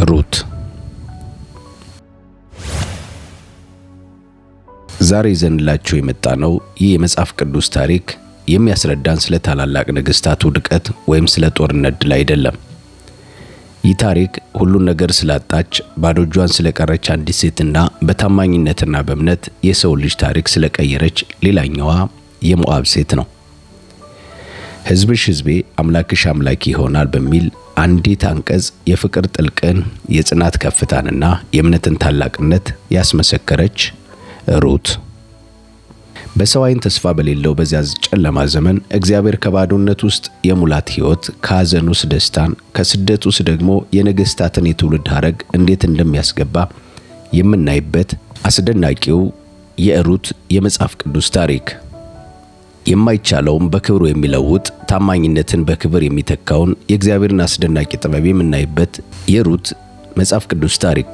ሩት። ዛሬ ይዘንላችሁ የመጣነው ይህ የመጽሐፍ ቅዱስ ታሪክ የሚያስረዳን ስለ ታላላቅ ነገሥታት ውድቀት ወይም ስለ ጦርነት ድል አይደለም። ይህ ታሪክ ሁሉን ነገር ስላጣች ባዶ እጇን ስለቀረች አንዲት ሴትና በታማኝነትና በእምነት የሰው ልጅ ታሪክ ስለቀየረች ሌላኛዋ የሞዓብ ሴት ነው። ሕዝብሽ ሕዝቤ አምላክሽ አምላኬ ይሆናል በሚል አንዲት አንቀጽ የፍቅር ጥልቅን፣ የጽናት ከፍታንና የእምነትን ታላቅነት ያስመሰከረች ሩት። በሰው ዓይን ተስፋ በሌለው በዚያ ጨለማ ዘመን እግዚአብሔር ከባዶነት ውስጥ የሙላት ሕይወት፣ ከሐዘን ውስጥ ደስታን፣ ከስደት ውስጥ ደግሞ የነገሥታትን የትውልድ ሐረግ እንዴት እንደሚያስገባ የምናይበት አስደናቂው የሩት የመጽሐፍ ቅዱስ ታሪክ። የማይቻለውም በክብሩ የሚለውጥ ታማኝነትን በክብር የሚተካውን የእግዚአብሔርን አስደናቂ ጥበብ የምናይበት የሩት መጽሐፍ ቅዱስ ታሪክ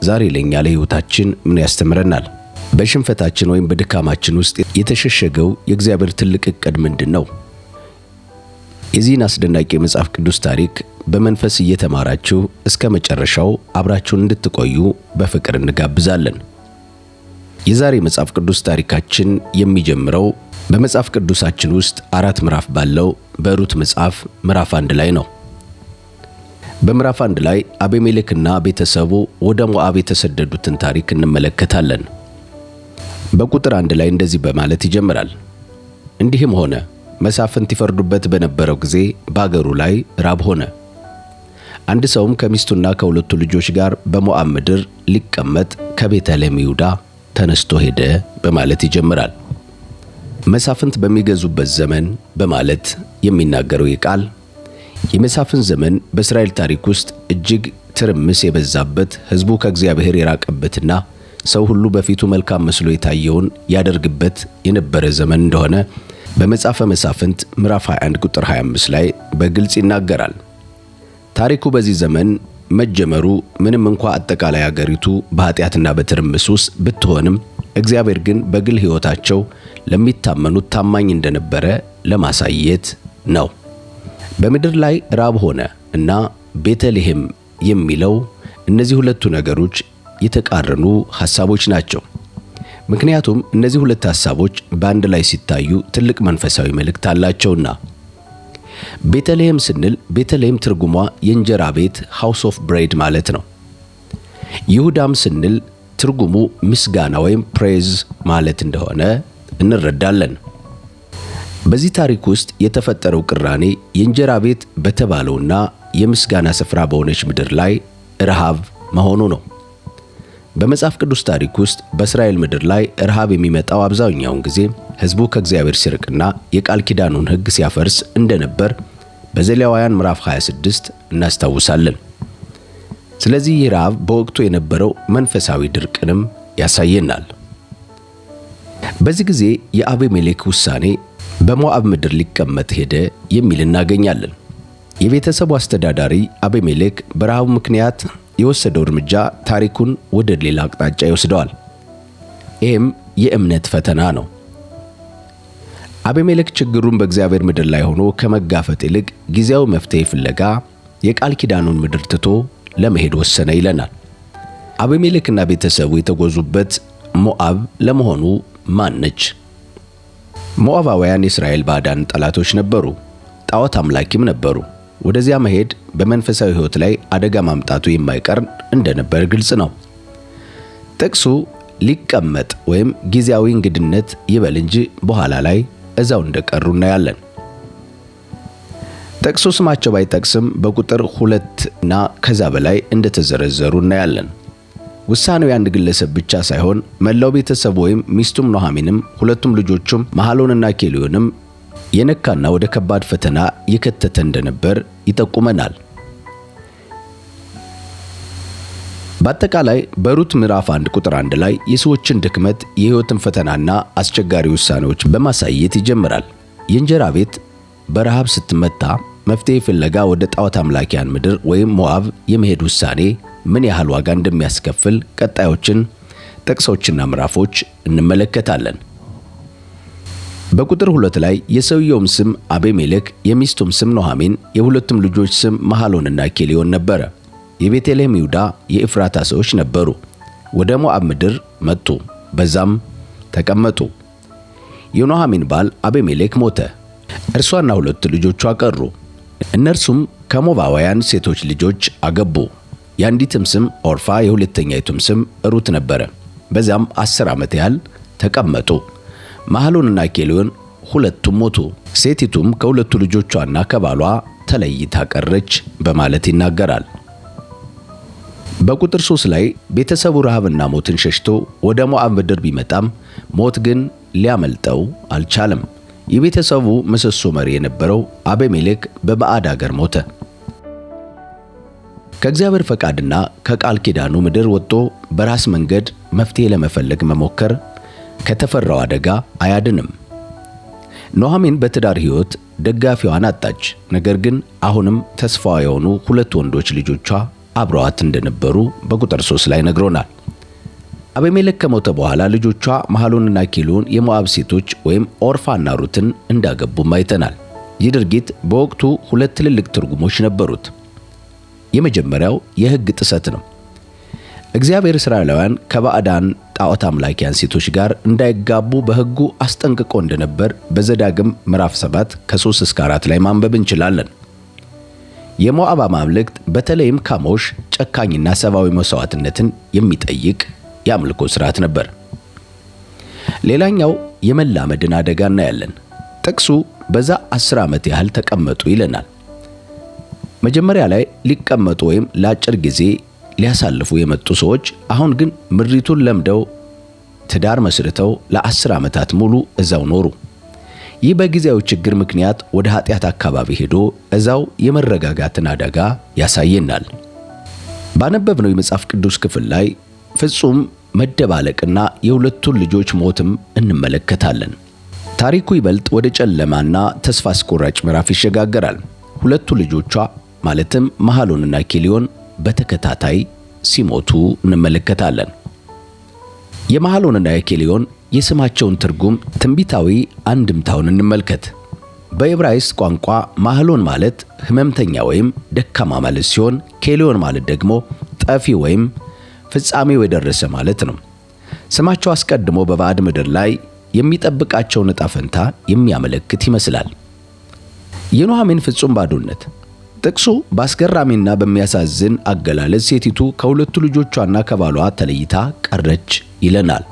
ዛሬ ለኛ ለሕይወታችን ምን ያስተምረናል? በሽንፈታችን ወይም በድካማችን ውስጥ የተሸሸገው የእግዚአብሔር ትልቅ ዕቅድ ምንድን ነው? የዚህን አስደናቂ የመጽሐፍ ቅዱስ ታሪክ በመንፈስ እየተማራችሁ እስከ መጨረሻው አብራችሁን እንድትቆዩ በፍቅር እንጋብዛለን። የዛሬ መጽሐፍ ቅዱስ ታሪካችን የሚጀምረው በመጽሐፍ ቅዱሳችን ውስጥ 4 ምዕራፍ ባለው በሩት መጽሐፍ ምዕራፍ 1 ላይ ነው። በምዕራፍ 1 ላይ አቤሜሌክና ቤተሰቡ ወደ ሞዓብ የተሰደዱትን ታሪክ እንመለከታለን። በቁጥር 1 ላይ እንደዚህ በማለት ይጀምራል። እንዲህም ሆነ መሳፍንት ይፈርዱበት በነበረው ጊዜ በአገሩ ላይ ራብ ሆነ። አንድ ሰውም ከሚስቱና ከሁለቱ ልጆች ጋር በሞዓብ ምድር ሊቀመጥ ከቤተልሔም ይሁዳ ተነስቶ ሄደ በማለት ይጀምራል። መሳፍንት በሚገዙበት ዘመን በማለት የሚናገረው ቃል የመሳፍንት ዘመን በእስራኤል ታሪክ ውስጥ እጅግ ትርምስ የበዛበት፣ ሕዝቡ ከእግዚአብሔር የራቀበትና ሰው ሁሉ በፊቱ መልካም መስሎ የታየውን ያደርግበት የነበረ ዘመን እንደሆነ በመጽሐፈ መሳፍንት ምዕራፍ 21 ቁጥር 25 ላይ በግልጽ ይናገራል። ታሪኩ በዚህ ዘመን መጀመሩ ምንም እንኳ አጠቃላይ አገሪቱ በኃጢአትና በትርምስ ውስጥ ብትሆንም እግዚአብሔር ግን በግል ሕይወታቸው ለሚታመኑት ታማኝ እንደነበረ ለማሳየት ነው። በምድር ላይ ራብ ሆነ እና ቤተልሔም የሚለው እነዚህ ሁለቱ ነገሮች የተቃረኑ ሐሳቦች ናቸው። ምክንያቱም እነዚህ ሁለት ሐሳቦች በአንድ ላይ ሲታዩ ትልቅ መንፈሳዊ መልእክት አላቸውና። ቤተልሔም ስንል ቤተልሔም ትርጉሟ የእንጀራ ቤት ሃውስ ኦፍ ብሬድ ማለት ነው። ይሁዳም ስንል ትርጉሙ ምስጋና ወይም ፕሬዝ ማለት እንደሆነ እንረዳለን። በዚህ ታሪክ ውስጥ የተፈጠረው ቅራኔ የእንጀራ ቤት በተባለውና የምስጋና ስፍራ በሆነች ምድር ላይ ረሃብ መሆኑ ነው። በመጽሐፍ ቅዱስ ታሪክ ውስጥ በእስራኤል ምድር ላይ ረሃብ የሚመጣው አብዛኛውን ጊዜ ሕዝቡ ከእግዚአብሔር ሲርቅና የቃል ኪዳኑን ሕግ ሲያፈርስ እንደነበር በዘሌዋውያን ምዕራፍ 26 እናስታውሳለን። ስለዚህ ይህ ረሃብ በወቅቱ የነበረው መንፈሳዊ ድርቅንም ያሳየናል። በዚህ ጊዜ የአቤሜሌክ ውሳኔ በሞዓብ ምድር ሊቀመጥ ሄደ የሚል እናገኛለን። የቤተሰቡ አስተዳዳሪ አቤሜሌክ በረሃቡ ምክንያት የወሰደው እርምጃ ታሪኩን ወደ ሌላ አቅጣጫ ይወስደዋል። ይህም የእምነት ፈተና ነው። አቤሜሌክ ችግሩን በእግዚአብሔር ምድር ላይ ሆኖ ከመጋፈጥ ይልቅ ጊዜያዊ መፍትሄ ፍለጋ የቃል ኪዳኑን ምድር ትቶ ለመሄድ ወሰነ ይለናል። አቤሜሌክና ቤተሰቡ የተጓዙበት ሞዓብ ለመሆኑ ማን ነች? ሞዓባውያን የእስራኤል ባዕዳን ጠላቶች ነበሩ፣ ጣዖት አምላኪም ነበሩ። ወደዚያ መሄድ በመንፈሳዊ ሕይወት ላይ አደጋ ማምጣቱ የማይቀር እንደነበር ግልጽ ነው። ጥቅሱ ሊቀመጥ ወይም ጊዜያዊ እንግድነት ይበል እንጂ በኋላ ላይ እዛው እንደቀሩ እናያለን። ጥቅሱ ስማቸው ባይጠቅስም በቁጥር 2 እና ከዛ በላይ እንደተዘረዘሩ እናያለን። ውሳኔው የአንድ ግለሰብ ብቻ ሳይሆን መላው ቤተሰብ ወይም ሚስቱም ኑኃሚንም ሁለቱም ልጆቹም መሐሎንና ኬልዮንም የነካና ወደ ከባድ ፈተና የከተተ እንደነበር ይጠቁመናል። በአጠቃላይ በሩት ምዕራፍ 1 ቁጥር 1 ላይ የሰዎችን ድክመት፣ የሕይወትን ፈተናና አስቸጋሪ ውሳኔዎች በማሳየት ይጀምራል። የእንጀራ ቤት በረሃብ ስትመታ መፍትሄ ፍለጋ ወደ ጣዖት አምላኪያን ምድር ወይም ሞዓብ የመሄድ ውሳኔ ምን ያህል ዋጋ እንደሚያስከፍል ቀጣዮችን ጥቅሶችና ምዕራፎች እንመለከታለን። በቁጥር 2 ላይ የሰውየውም ስም አቤሜሌክ፣ የሚስቱም ስም ኑኃሚን፣ የሁለቱም ልጆች ስም መሐሎንና ኬልዮን ነበረ። የቤተልሔም ይሁዳ የኤፍራታ ሰዎች ነበሩ። ወደ ሞዓብ ምድር መጡ፣ በዛም ተቀመጡ። የኑኃሚን ባል አቤሜሌክ ሞተ፣ እርሷና 2 ልጆቿ ቀሩ። እነርሱም ከሞዓባውያን ሴቶች ልጆች አገቡ። የአንዲትም ስም ኦርፋ የሁለተኛይቱም ስም ሩት ነበረ። በዚያም 10 ዓመት ያህል ተቀመጡ። መሐሎንና ኬሊዮን ሁለቱም ሞቱ። ሴቲቱም ከ2 ልጆቿና ከባሏ ተለይታ ቀረች በማለት ይናገራል። በቁጥር 3 ላይ ቤተሰቡ ረሃብና ሞትን ሸሽቶ ወደ ሞዓብ ምድር ቢመጣም ሞት ግን ሊያመልጠው አልቻለም። የቤተሰቡ ምሰሶ መሪ የነበረው አቤሜሌክ በባዕድ አገር ሞተ። ከእግዚአብሔር ፈቃድና ከቃል ኪዳኑ ምድር ወጥቶ በራስ መንገድ መፍትሄ ለመፈለግ መሞከር ከተፈራው አደጋ አያድንም። ኑኃሚን በትዳር ሕይወት ደጋፊዋን አጣች። ነገር ግን አሁንም ተስፋዋ የሆኑ 2 ወንዶች ልጆቿ አብረዋት እንደነበሩ በቁጥር 3 ላይ ነግሮናል። አቤሜሌክ ከሞተ በኋላ ልጆቿ መሐሎንና ኬሊዮን የሞዓብ ሴቶች ወይም ኦርፋና ሩትን እንዳገቡም አይተናል። ይህ ድርጊት በወቅቱ 2 ትልልቅ ትርጉሞች ነበሩት። የመጀመሪያው የሕግ ጥሰት ነው። እግዚአብሔር እስራኤላውያን ከባዕዳን ጣዖት አምላኪያን ሴቶች ጋር እንዳይጋቡ በሕጉ አስጠንቅቆ እንደነበር በዘዳግም ምዕራፍ 7 ከ3 እስከ 4 ላይ ማንበብ እንችላለን። የሞዓብ አማልክት በተለይም ካሞሽ ጨካኝና ሰብአዊ መስዋዕትነትን የሚጠይቅ የአምልኮ ሥርዓት ነበር። ሌላኛው የመላመድን አደጋ እናያለን። ጥቅሱ በዛ 10 ዓመት ያህል ተቀመጡ ይለናል። መጀመሪያ ላይ ሊቀመጡ ወይም ለአጭር ጊዜ ሊያሳልፉ የመጡ ሰዎች አሁን ግን ምድሪቱን ለምደው ትዳር መስርተው ለ10 ዓመታት ሙሉ እዛው ኖሩ። ይህ በጊዜያዊ ችግር ምክንያት ወደ ኃጢአት አካባቢ ሄዶ እዛው የመረጋጋትን አደጋ ያሳየናል። ባነበብነው የመጽሐፍ ቅዱስ ክፍል ላይ ፍጹም መደባለቅና የ2ቱን ልጆች ሞትም እንመለከታለን። ታሪኩ ይበልጥ ወደ ጨለማና ተስፋ አስቆራጭ ምዕራፍ ይሸጋገራል። 2ቱ ልጆቿ ማለትም መሐሎንና ኬሊዮን በተከታታይ ሲሞቱ እንመለከታለን። የመሐሎንና የኬሊዮን የስማቸውን ትርጉም ትንቢታዊ አንድምታውን እንመልከት። በዕብራይስጥ ቋንቋ መሐሎን ማለት ሕመምተኛ ወይም ደካማ ማለት ሲሆን ኬሊዮን ማለት ደግሞ ጠፊ ወይም ፍጻሜው የደረሰ ማለት ነው። ስማቸው አስቀድሞ በባዕድ ምድር ላይ የሚጠብቃቸውን ዕጣ ፈንታ የሚያመለክት ይመስላል። የኑኃሚን ፍጹም ባዶነት ጥቅሱ በአስገራሚና በሚያሳዝን አገላለጽ ሴቲቱ ከ2 ልጆቿና ከባሏ ተለይታ ቀረች ይለናል።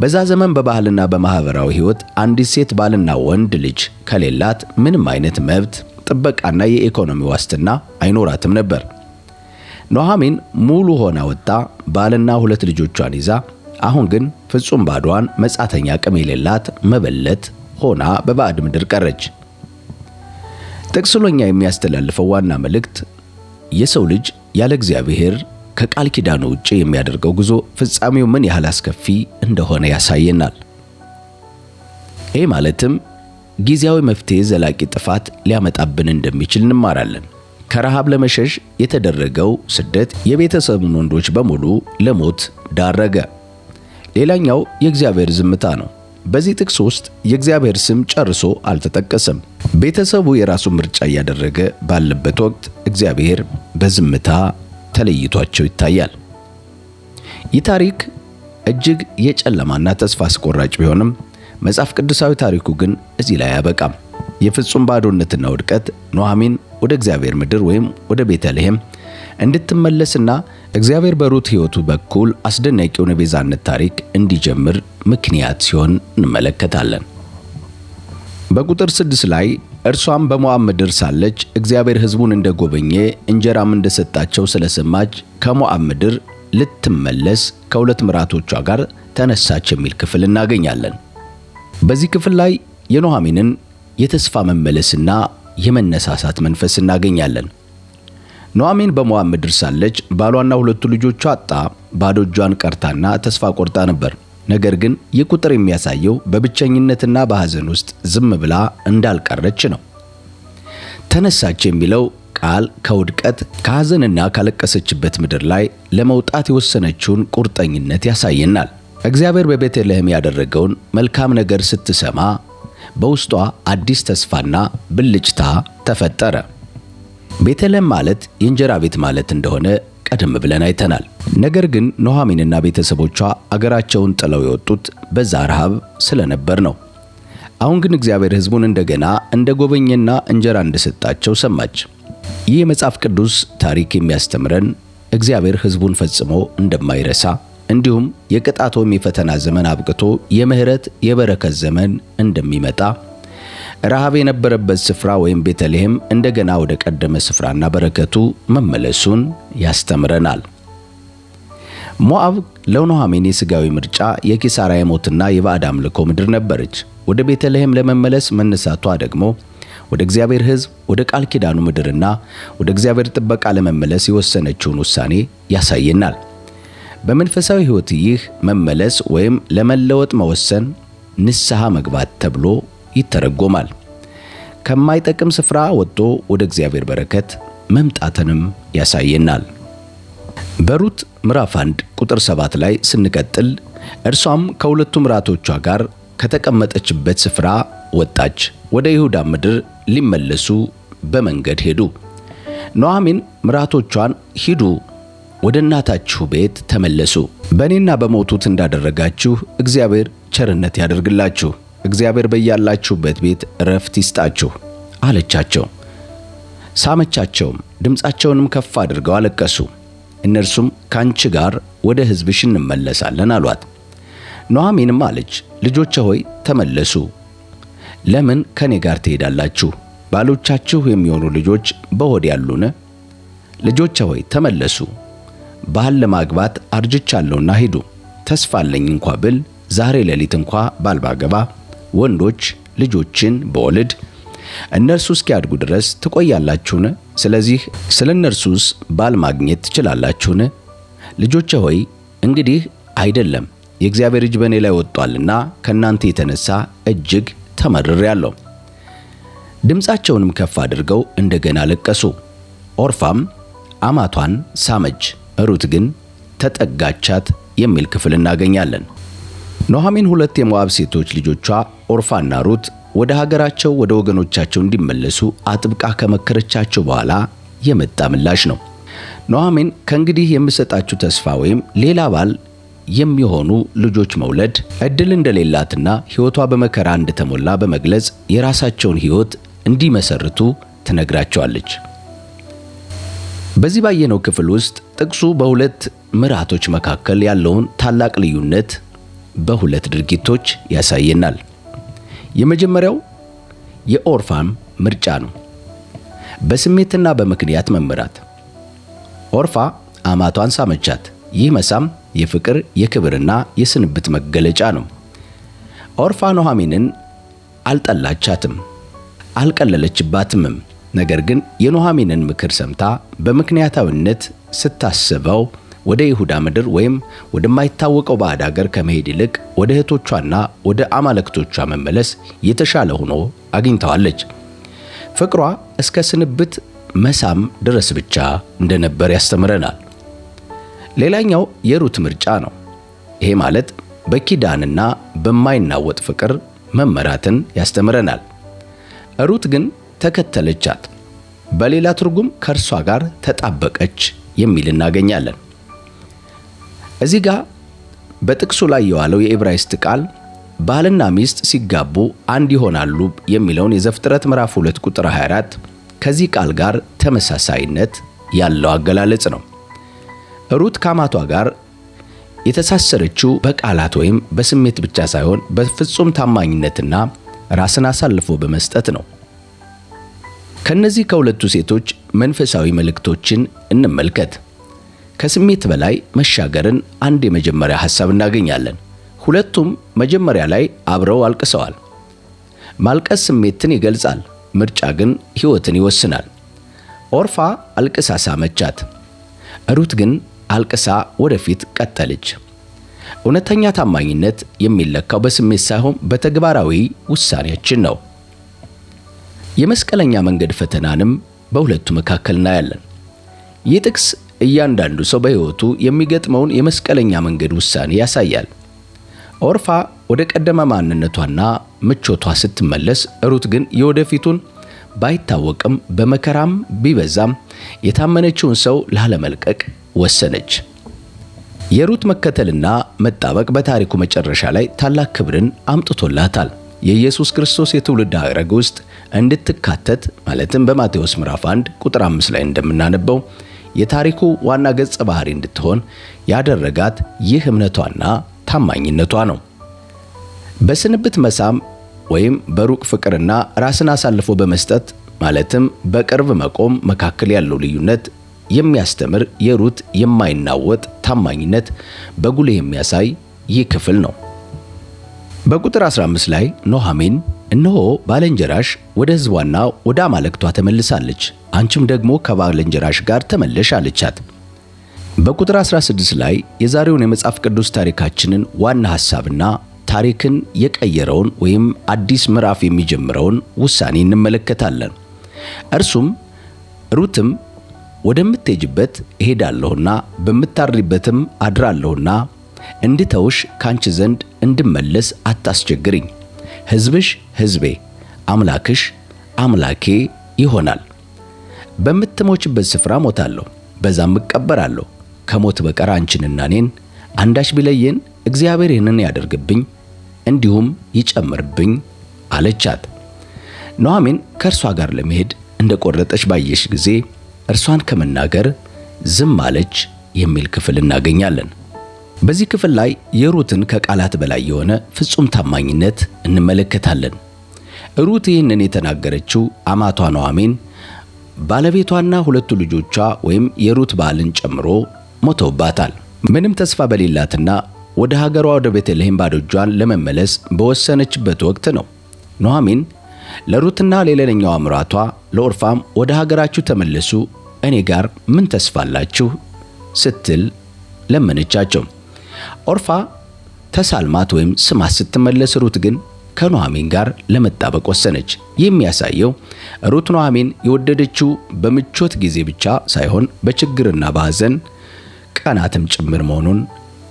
በዛ ዘመን በባህልና በማህበራዊ ሕይወት አንዲት ሴት ባልና ወንድ ልጅ ከሌላት ምንም አይነት መብት፣ ጥበቃና የኢኮኖሚ ዋስትና አይኖራትም ነበር። ኑኃሚን ሙሉ ሆና ወጣ ባልና 2 ልጆቿን ይዛ፣ አሁን ግን ፍጹም ባዷን መጻተኛ አቅም የሌላት መበለት ሆና በባዕድ ምድር ቀረች። ጥቅሱ ለኛ የሚያስተላልፈው ዋና መልእክት የሰው ልጅ ያለ እግዚአብሔር ከቃል ኪዳኑ ውጪ የሚያደርገው ጉዞ ፍጻሜው ምን ያህል አስከፊ እንደሆነ ያሳየናል። ይህ ማለትም ጊዜያዊ መፍትሄ ዘላቂ ጥፋት ሊያመጣብን እንደሚችል እንማራለን። ከረሃብ ለመሸሽ የተደረገው ስደት የቤተሰቡን ወንዶች በሙሉ ለሞት ዳረገ። ሌላኛው የእግዚአብሔር ዝምታ ነው። በዚህ ጥቅስ ውስጥ የእግዚአብሔር ስም ጨርሶ አልተጠቀሰም። ቤተሰቡ የራሱ ምርጫ እያደረገ ባለበት ወቅት እግዚአብሔር በዝምታ ተለይቷቸው ይታያል። ይህ ታሪክ እጅግ የጨለማና ተስፋ አስቆራጭ ቢሆንም መጽሐፍ ቅዱሳዊ ታሪኩ ግን እዚህ ላይ አያበቃም። የፍጹም ባዶነትና ውድቀት ኑኃሚን ወደ እግዚአብሔር ምድር ወይም ወደ ቤተልሔም እንድትመለስና እግዚአብሔር በሩት ሕይወቱ በኩል አስደናቂውን የቤዛነት ታሪክ እንዲጀምር ምክንያት ሲሆን እንመለከታለን። በቁጥር 6 ላይ እርሷም በሞዓብ ምድር ሳለች እግዚአብሔር ሕዝቡን እንደጎበኘ እንጀራም እንደሰጣቸው ስለሰማች ከሞዓብ ምድር ልትመለስ ከ2 ምራቶቿ ጋር ተነሳች የሚል ክፍል እናገኛለን። በዚህ ክፍል ላይ የኑኃሚንን የተስፋ መመለስና የመነሳሳት መንፈስ እናገኛለን። ኑኃሚን በሞዓብ ምድር ሳለች ባሏና 2 ልጆቿ አጣ ባዶ እጇን ቀርታና ተስፋ ቆርጣ ነበር። ነገር ግን ይህ ቁጥር የሚያሳየው በብቸኝነትና በሐዘን ውስጥ ዝም ብላ እንዳልቀረች ነው። ተነሳች የሚለው ቃል ከውድቀት ከሐዘንና ካለቀሰችበት ምድር ላይ ለመውጣት የወሰነችውን ቁርጠኝነት ያሳየናል። እግዚአብሔር በቤተልሔም ያደረገውን መልካም ነገር ስትሰማ በውስጧ አዲስ ተስፋና ብልጭታ ተፈጠረ። ቤተልሔም ማለት የእንጀራ ቤት ማለት እንደሆነ ቀደም ብለን አይተናል። ነገር ግን ኑኃሚንና ቤተሰቦቿ አገራቸውን ጥለው የወጡት በዛ ረሃብ ስለነበር ነው። አሁን ግን እግዚአብሔር ሕዝቡን እንደገና እንደጎበኘና እንጀራ እንደሰጣቸው ሰማች። ይህ የመጽሐፍ ቅዱስ ታሪክ የሚያስተምረን እግዚአብሔር ሕዝቡን ፈጽሞ እንደማይረሳ እንዲሁም የቅጣት ወይም የፈተና ዘመን አብቅቶ የምህረት የበረከት ዘመን እንደሚመጣ ረሃብ የነበረበት ስፍራ ወይም ቤተልሔም እንደገና ወደ ቀደመ ስፍራና በረከቱ መመለሱን ያስተምረናል። ሞዓብ ለኑኃሚን የሥጋዊ ምርጫ የኪሳራ የሞትና የባዕድ አምልኮ ምድር ነበረች። ወደ ቤተልሔም ለመመለስ መነሳቷ ደግሞ ወደ እግዚአብሔር ሕዝብ ወደ ቃል ኪዳኑ ምድርና ወደ እግዚአብሔር ጥበቃ ለመመለስ የወሰነችውን ውሳኔ ያሳየናል። በመንፈሳዊ ሕይወት ይህ መመለስ ወይም ለመለወጥ መወሰን ንስሐ መግባት ተብሎ ይተረጎማል። ከማይጠቅም ስፍራ ወጥቶ ወደ እግዚአብሔር በረከት መምጣትንም ያሳየናል። በሩት ምዕራፍ 1 ቁጥር 7 ላይ ስንቀጥል እርሷም ከሁለቱ ምራቶቿ ጋር ከተቀመጠችበት ስፍራ ወጣች፣ ወደ ይሁዳ ምድር ሊመለሱ በመንገድ ሄዱ። ኑኃሚን ምራቶቿን ሂዱ፣ ወደ እናታችሁ ቤት ተመለሱ፣ በእኔና በሞቱት እንዳደረጋችሁ እግዚአብሔር ቸርነት ያደርግላችሁ፣ እግዚአብሔር በያላችሁበት ቤት ዕረፍት ይስጣችሁ አለቻቸው። ሳመቻቸውም፣ ድምፃቸውንም ከፍ አድርገው አለቀሱ። እነርሱም ካንቺ ጋር ወደ ሕዝብሽ እንመለሳለን አሏት። ኑኃሚንም አለች፣ ልጆቼ ሆይ ተመለሱ። ለምን ከኔ ጋር ትሄዳላችሁ? ባሎቻችሁ የሚሆኑ ልጆች በሆድ ያሉን? ልጆቼ ሆይ ተመለሱ። ባል ለማግባት አርጅቻለሁና ሂዱ። ተስፋ አለኝ እንኳ ብል ዛሬ ሌሊት እንኳ ባል ባገባ ወንዶች ልጆችን በወልድ እነርሱ እስኪያድጉ ድረስ ትቆያላችሁን? ስለዚህ ስለ እነርሱስ ባል ማግኘት ትችላላችሁን? ልጆቼ ሆይ እንግዲህ አይደለም፣ የእግዚአብሔር እጅ በእኔ ላይ ወጥቷልና ከእናንተ የተነሳ እጅግ ተመርሬአለሁ። ድምፃቸውንም ከፍ አድርገው እንደገና ለቀሱ። ኦርፋም አማቷን ሳመች፣ ሩት ግን ተጠጋቻት የሚል ክፍል እናገኛለን። ኑኃሚን ሁለት የሞዓብ ሴቶች ልጆቿ ኦርፋና ሩት ወደ ሀገራቸው ወደ ወገኖቻቸው እንዲመለሱ አጥብቃ ከመከረቻቸው በኋላ የመጣ ምላሽ ነው። ኑኃሚን ከእንግዲህ የምሰጣችሁ ተስፋ ወይም ሌላ ባል የሚሆኑ ልጆች መውለድ እድል እንደሌላትና ሕይወቷ በመከራ እንደተሞላ በመግለጽ የራሳቸውን ሕይወት እንዲመሰርቱ ትነግራቸዋለች። በዚህ ባየነው ክፍል ውስጥ ጥቅሱ በሁለት ምራቶች መካከል ያለውን ታላቅ ልዩነት በሁለት ድርጊቶች ያሳየናል። የመጀመሪያው የኦርፋም ምርጫ ነው፣ በስሜትና በምክንያት መመራት። ኦርፋ አማቷን ሳመቻት። ይህ መሳም የፍቅር የክብርና የስንብት መገለጫ ነው። ኦርፋ ኑኃሚንን አልጠላቻትም፣ አልቀለለችባትምም። ነገር ግን የኑኃሚንን ምክር ሰምታ በምክንያታዊነት ስታስበው ወደ ይሁዳ ምድር ወይም ወደማይታወቀው ባዕድ አገር ከመሄድ ይልቅ ወደ እህቶቿና ወደ አማልክቶቿ መመለስ የተሻለ ሆኖ አግኝተዋለች። ፍቅሯ እስከ ስንብት መሳም ድረስ ብቻ እንደነበር ያስተምረናል። ሌላኛው የሩት ምርጫ ነው። ይሄ ማለት በኪዳንና በማይናወጥ ፍቅር መመራትን ያስተምረናል። ሩት ግን ተከተለቻት፣ በሌላ ትርጉም ከእርሷ ጋር ተጣበቀች የሚል እናገኛለን። እዚህ ጋር በጥቅሱ ላይ የዋለው የዕብራይስጥ ቃል ባልና ሚስት ሲጋቡ አንድ ይሆናሉ የሚለውን የዘፍጥረት ምዕራፍ 2 ቁጥር 24 ከዚህ ቃል ጋር ተመሳሳይነት ያለው አገላለጽ ነው። ሩት ከአማቷ ጋር የተሳሰረችው በቃላት ወይም በስሜት ብቻ ሳይሆን በፍጹም ታማኝነትና ራስን አሳልፎ በመስጠት ነው። ከነዚህ ከሁለቱ ሴቶች መንፈሳዊ መልእክቶችን እንመልከት። ከስሜት በላይ መሻገርን አንድ የመጀመሪያ ሐሳብ እናገኛለን። ሁለቱም መጀመሪያ ላይ አብረው አልቅሰዋል። ማልቀስ ስሜትን ይገልጻል፣ ምርጫ ግን ሕይወትን ይወስናል። ኦርፋ አልቅሳ ሳመቻት፣ ሩት ግን አልቅሳ ወደፊት ቀጠለች። እውነተኛ ታማኝነት የሚለካው በስሜት ሳይሆን በተግባራዊ ውሳኔያችን ነው። የመስቀለኛ መንገድ ፈተናንም በሁለቱ መካከል እናያለን። ይህ ጥቅስ እያንዳንዱ ሰው በሕይወቱ የሚገጥመውን የመስቀለኛ መንገድ ውሳኔ ያሳያል። ኦርፋ ወደ ቀደመ ማንነቷና ምቾቷ ስትመለስ፣ ሩት ግን የወደፊቱን ባይታወቅም በመከራም ቢበዛም የታመነችውን ሰው ላለመልቀቅ ወሰነች። የሩት መከተልና መጣበቅ በታሪኩ መጨረሻ ላይ ታላቅ ክብርን አምጥቶላታል። የኢየሱስ ክርስቶስ የትውልድ ሐረግ ውስጥ እንድትካተት ማለትም በማቴዎስ ምዕራፍ 1 ቁጥር 5 ላይ እንደምናነበው የታሪኩ ዋና ገጸ ባህሪ እንድትሆን ያደረጋት ይህ እምነቷና ታማኝነቷ ነው። በስንብት መሳም ወይም በሩቅ ፍቅርና ራስን አሳልፎ በመስጠት ማለትም በቅርብ መቆም መካከል ያለው ልዩነት የሚያስተምር የሩት የማይናወጥ ታማኝነት በጉልህ የሚያሳይ ይህ ክፍል ነው። በቁጥር 15 ላይ ኑኃሚን እነሆ ባልንጀራሽ ወደ ሕዝቧና ወደ አማልክቷ ተመልሳለች፣ አንቺም ደግሞ ከባልንጀራሽ ጋር ተመለሽ አለቻት። በቁጥር 16 ላይ የዛሬውን የመጽሐፍ ቅዱስ ታሪካችንን ዋና ሐሳብና ታሪክን የቀየረውን ወይም አዲስ ምዕራፍ የሚጀምረውን ውሳኔ እንመለከታለን። እርሱም ሩትም ወደምትሄጂበት እሄዳለሁና በምታድሪበትም አድራለሁና እንድተውሽ ካንቺ ዘንድ እንድመለስ አታስቸግሪኝ። ሕዝብሽ ሕዝቤ፣ አምላክሽ አምላኬ ይሆናል። በምትሞችበት ስፍራ ሞታለሁ፣ በዛም እቀበራለሁ። ከሞት በቀር አንቺንና እኔን አንዳች ቢለየን እግዚአብሔር ይህንን ያደርግብኝ እንዲሁም ይጨምርብኝ አለቻት። ኑኃሚን ከእርሷ ጋር ለመሄድ እንደቆረጠች ባየሽ ጊዜ እርሷን ከመናገር ዝም አለች የሚል ክፍል እናገኛለን። በዚህ ክፍል ላይ የሩትን ከቃላት በላይ የሆነ ፍጹም ታማኝነት እንመለከታለን። ሩት ይህንን የተናገረችው አማቷ ኑኃሚን ባለቤቷና ሁለቱ ልጆቿ ወይም የሩት ባልን ጨምሮ ሞተውባታል። ምንም ተስፋ በሌላትና ወደ ሀገሯ ወደ ቤተልሔም ባዶ እጇን ለመመለስ በወሰነችበት ወቅት ነው። ኑኃሚን ለሩትና ለሌላኛው ምራቷ ለኦርፋም ወደ ሀገራችሁ ተመለሱ፣ እኔ ጋር ምን ተስፋ አላችሁ ስትል ለመነቻቸው። ኦርፋ ተሳልማት ወይም ስማት ስትመለስ፣ ሩት ግን ከኑኃሚን ጋር ለመጣበቅ ወሰነች። የሚያሳየው ሩት ኑኃሚን የወደደችው በምቾት ጊዜ ብቻ ሳይሆን በችግርና በሐዘን ቀናትም ጭምር መሆኑን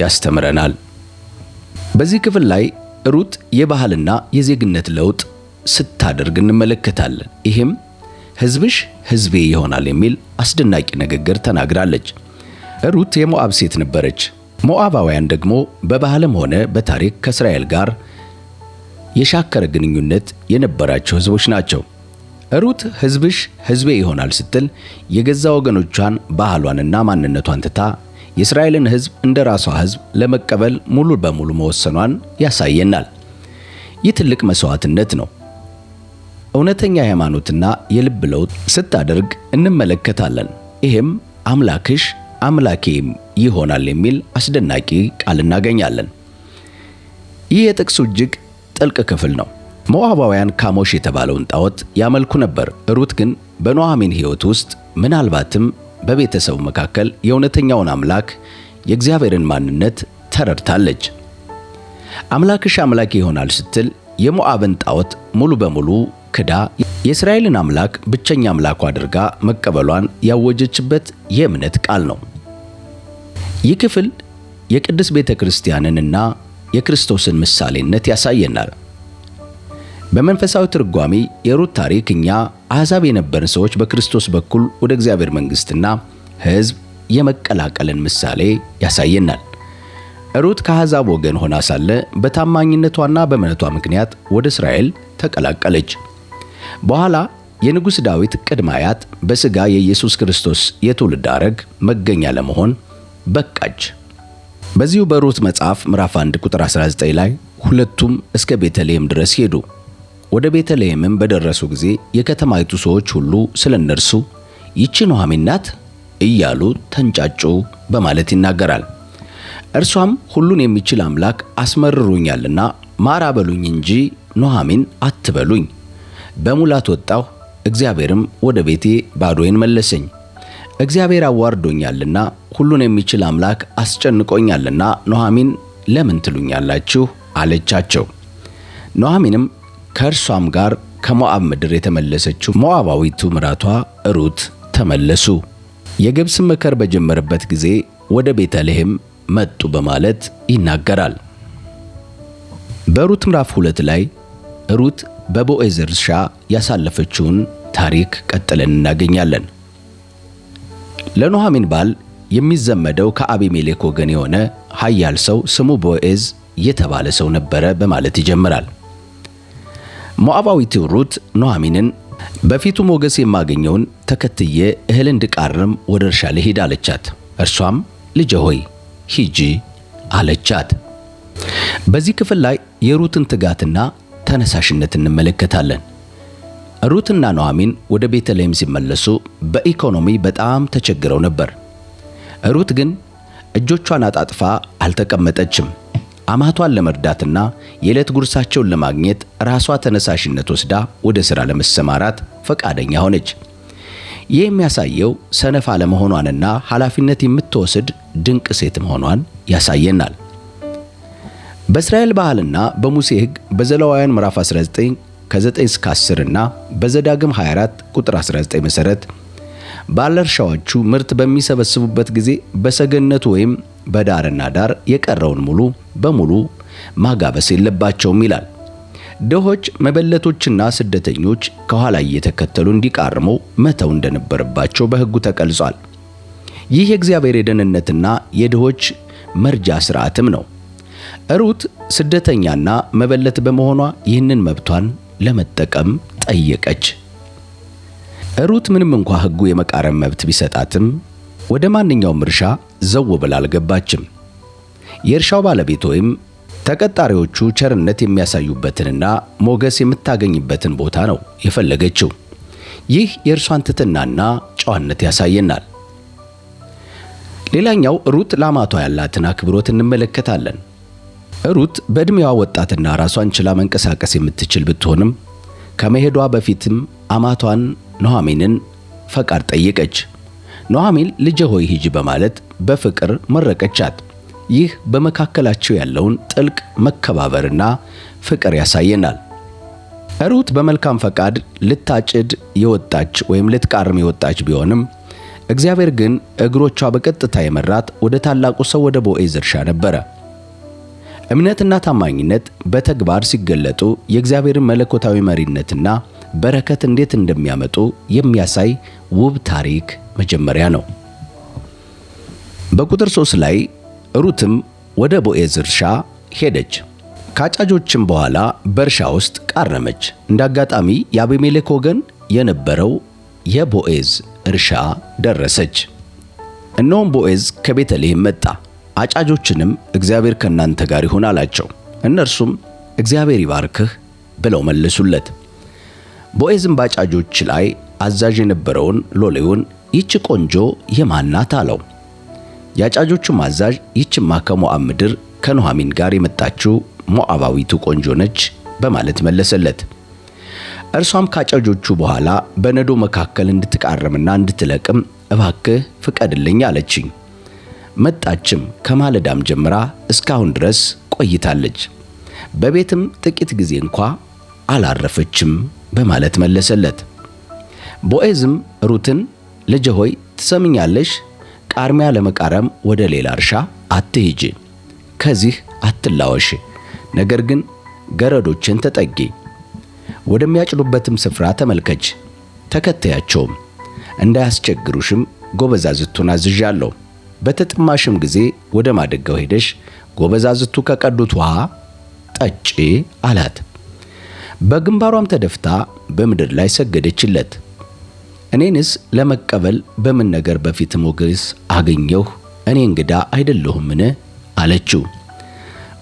ያስተምረናል። በዚህ ክፍል ላይ ሩት የባህልና የዜግነት ለውጥ ስታደርግ እንመለከታለን። ይህም ሕዝብሽ ሕዝቤ ይሆናል የሚል አስደናቂ ንግግር ተናግራለች። ሩት የሞዓብ ሴት ነበረች። ሞዓባውያን ደግሞ በባህልም ሆነ በታሪክ ከእስራኤል ጋር የሻከረ ግንኙነት የነበራቸው ሕዝቦች ናቸው። ሩት ሕዝብሽ ሕዝቤ ይሆናል ስትል የገዛ ወገኖቿን ባህሏንና ማንነቷን ትታ የእስራኤልን ሕዝብ እንደ ራሷ ሕዝብ ለመቀበል ሙሉ በሙሉ መወሰኗን ያሳየናል። ይህ ትልቅ መስዋዕትነት ነው። እውነተኛ ሃይማኖትና የልብ ለውጥ ስታደርግ እንመለከታለን። ይህም አምላክሽ አምላኬም ይሆናል የሚል አስደናቂ ቃል እናገኛለን። ይህ የጥቅሱ እጅግ ጥልቅ ክፍል ነው። ሞዓባውያን ካሞሽ የተባለውን ጣዖት ያመልኩ ነበር። ሩት ግን በኑኃሚን ሕይወት ውስጥ ምናልባትም በቤተሰቡ መካከል የእውነተኛውን አምላክ የእግዚአብሔርን ማንነት ተረድታለች። አምላክሽ አምላኬ ይሆናል ስትል የሞዓብን ጣዖት ሙሉ በሙሉ ክዳ የእስራኤልን አምላክ ብቸኛ አምላኩ አድርጋ መቀበሏን ያወጀችበት የእምነት ቃል ነው። ይህ ክፍል የቅድስት ቤተ ክርስቲያንንና የክርስቶስን ምሳሌነት ያሳየናል። በመንፈሳዊ ትርጓሜ የሩት ታሪክ እኛ አሕዛብ የነበርን ሰዎች በክርስቶስ በኩል ወደ እግዚአብሔር መንግሥትና ሕዝብ የመቀላቀልን ምሳሌ ያሳየናል። ሩት ከአሕዛብ ወገን ሆና ሳለ በታማኝነቷና በእምነቷ ምክንያት ወደ እስራኤል ተቀላቀለች። በኋላ የንጉሥ ዳዊት ቅድመ አያት በሥጋ የኢየሱስ ክርስቶስ የትውልድ ሐረግ መገኛ ለመሆን በቃች። በዚሁ በሩት መጽሐፍ ምዕራፍ 1 ቁጥር 19 ላይ ሁለቱም እስከ ቤተልሔም ድረስ ሄዱ። ወደ ቤተልሔምም በደረሱ ጊዜ የከተማይቱ ሰዎች ሁሉ ስለ እነርሱ ይህች ኑኃሚን ናት እያሉ ተንጫጩ በማለት ይናገራል። እርሷም ሁሉን የሚችል አምላክ አስመርሮኛልና ማራ በሉኝ እንጂ ኑኃሚን አትበሉኝ። በሙላት ወጣሁ፣ እግዚአብሔርም ወደ ቤቴ ባዶዬን መለሰኝ። እግዚአብሔር አዋርዶኛልና ሁሉን የሚችል አምላክ አስጨንቆኛልና ኑኃሚን ለምን ትሉኛላችሁ አለቻቸው። ኑኃሚንም ከእርሷም ጋር ከሞዓብ ምድር የተመለሰችው ሞዓባዊቱ ምራቷ ሩት ተመለሱ። የገብስ መከር በጀመረበት ጊዜ ወደ ቤተልሔም መጡ በማለት ይናገራል። በሩት ምዕራፍ 2 ላይ ሩት በቦዔዝ እርሻ ያሳለፈችውን ታሪክ ቀጥለን እናገኛለን። ለኑኃሚን ባል የሚዘመደው ከአቢሜሌክ ወገን የሆነ ኃያል ሰው ስሙ ቦዔዝ የተባለ ሰው ነበረ በማለት ይጀምራል። ሞዓባዊቱ ሩት ኑኃሚንን በፊቱ ሞገስ የማገኘውን ተከትዬ እህል እንድቃርም ወደ እርሻ ልሂድ አለቻት። እርሷም ልጄ ሆይ ሂጂ አለቻት። በዚህ ክፍል ላይ የሩትን ትጋትና ተነሳሽነት እንመለከታለን። ሩትና ኑኃሚን ወደ ቤተልሔም ሲመለሱ በኢኮኖሚ በጣም ተቸግረው ነበር። ሩት ግን እጆቿን አጣጥፋ አልተቀመጠችም። አማቷን ለመርዳትና የዕለት ጉርሳቸውን ለማግኘት ራሷ ተነሳሽነት ወስዳ ወደ ሥራ ለመሰማራት ፈቃደኛ ሆነች። ይህ የሚያሳየው ሰነፍ አለመሆኗንና ኃላፊነት የምትወስድ ድንቅ ሴት መሆኗን ያሳየናል። በእስራኤል ባህልና በሙሴ ሕግ በዘሌዋውያን ምዕራፍ 19 ከ9 እስከ 10 እና በዘዳግም 24 ቁጥር 19 መሠረት ባለእርሻዎቹ ምርት በሚሰበስቡበት ጊዜ በሰገነቱ ወይም በዳርና ዳር የቀረውን ሙሉ በሙሉ ማጋበስ የለባቸውም ይላል። ድሆች፣ መበለቶችና ስደተኞች ከኋላ እየተከተሉ እንዲቃርሙ መተው እንደነበረባቸው በሕጉ ተቀልጿል። ይህ የእግዚአብሔር የደህንነትና የድሆች መርጃ ሥርዓትም ነው። ሩት ስደተኛና መበለት በመሆኗ ይህንን መብቷን ለመጠቀም ጠየቀች። ሩት ምንም እንኳ ሕጉ የመቃረም መብት ቢሰጣትም ወደ ማንኛውም እርሻ ዘው ብላ አልገባችም። የእርሻው ባለቤት ወይም ተቀጣሪዎቹ ቸርነት የሚያሳዩበትንና ሞገስ የምታገኝበትን ቦታ ነው የፈለገችው። ይህ የእርሷን ትሕትናና ጨዋነት ያሳየናል። ሌላኛው ሩት ለአማቷ ያላትን አክብሮት እንመለከታለን። ሩት በዕድሜዋ ወጣትና ራሷን ችላ መንቀሳቀስ የምትችል ብትሆንም ከመሄዷ በፊትም አማቷን ኑኃሚንን ፈቃድ ጠየቀች። ኑኃሚን ልጄ ሆይ ሂጂ በማለት በፍቅር መረቀቻት። ይህ በመካከላቸው ያለውን ጥልቅ መከባበርና ፍቅር ያሳየናል። ሩት በመልካም ፈቃድ ልታጭድ የወጣች ወይም ልትቃርም የወጣች ቢሆንም እግዚአብሔር ግን እግሮቿ በቀጥታ የመራት ወደ ታላቁ ሰው ወደ ቦዔዝ እርሻ ነበረ። እምነትና ታማኝነት በተግባር ሲገለጡ የእግዚአብሔርን መለኮታዊ መሪነትና በረከት እንዴት እንደሚያመጡ የሚያሳይ ውብ ታሪክ መጀመሪያ ነው። በቁጥር 3 ላይ ሩትም ወደ ቦዔዝ እርሻ ሄደች፣ ከአጫጆችም በኋላ በእርሻ ውስጥ ቃረመች። እንደ አጋጣሚ የአቢሜሌክ ወገን የነበረው የቦዔዝ እርሻ ደረሰች። እነሆም ቦዔዝ ከቤተልሔም መጣ። አጫጆችንም እግዚአብሔር ከእናንተ ጋር ይሁን አላቸው። እነርሱም እግዚአብሔር ይባርክህ ብለው መለሱለት። ቦዔዝም በአጫጆች ላይ አዛዥ የነበረውን ሎሌውን ይህች ቆንጆ የማን ናት አለው። የአጫጆቹም አዛዥ ይህችማ ከሞዓብ ምድር ከኑኃሚን ጋር የመጣችው ሞዓባዊቱ ቆንጆ ነች በማለት መለሰለት። እርሷም ከአጫጆቹ በኋላ በነዶ መካከል እንድትቃርምና እንድትለቅም እባክህ ፍቀድልኝ አለችኝ። መጣችም፣ ከማለዳም ጀምራ እስካሁን ድረስ ቆይታለች። በቤትም ጥቂት ጊዜ እንኳ አላረፈችም በማለት መለሰለት። ቦዔዝም ሩትን ልጄ ሆይ ትሰምኛለሽ? ቃርሚያ ለመቃረም ወደ ሌላ እርሻ አትሂጂ፣ ከዚህ አትላወሽ። ነገር ግን ገረዶችን ተጠጊ፣ ወደሚያጭዱበትም ስፍራ ተመልከች፣ ተከተያቸውም። እንዳያስቸግሩሽም ጎበዛዝቱን አዝዣለሁ። በተጠማሽም ጊዜ ወደ ማደጋው ሄደሽ ጎበዛዝቱ ከቀዱት ውሃ ጠጪ አላት። በግንባሯም ተደፍታ በምድር ላይ ሰገደችለት። እኔንስ ለመቀበል በምን ነገር በፊት ሞገስ አገኘሁ? እኔ እንግዳ አይደለሁምን አለችው።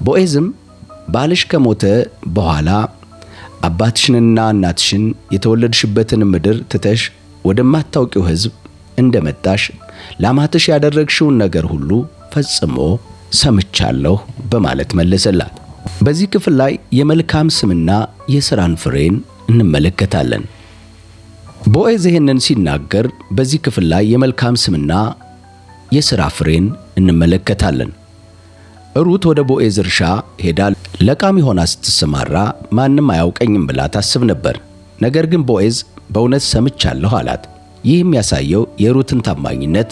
ቦዔዝም ባልሽ ከሞተ በኋላ አባትሽንና እናትሽን የተወለድሽበትን ምድር ትተሽ ወደማታውቂው ሕዝብ እንደመጣሽ ለአማትሽ ያደረግሽውን ነገር ሁሉ ፈጽሞ ሰምቻለሁ በማለት መለሰላት። በዚህ ክፍል ላይ የመልካም ስምና የሥራን ፍሬን እንመለከታለን። ቦዔዝ ይህንን ሲናገር በዚህ ክፍል ላይ የመልካም ስምና የሥራ ፍሬን እንመለከታለን። ሩት ወደ ቦዔዝ እርሻ ሄዳ ለቃሚ ሆና ስትሰማራ ማንም አያውቀኝም ብላ ታስብ ነበር። ነገር ግን ቦዔዝ በእውነት ሰምቻለሁ አላት። ይህ የሚያሳየው የሩትን ታማኝነት፣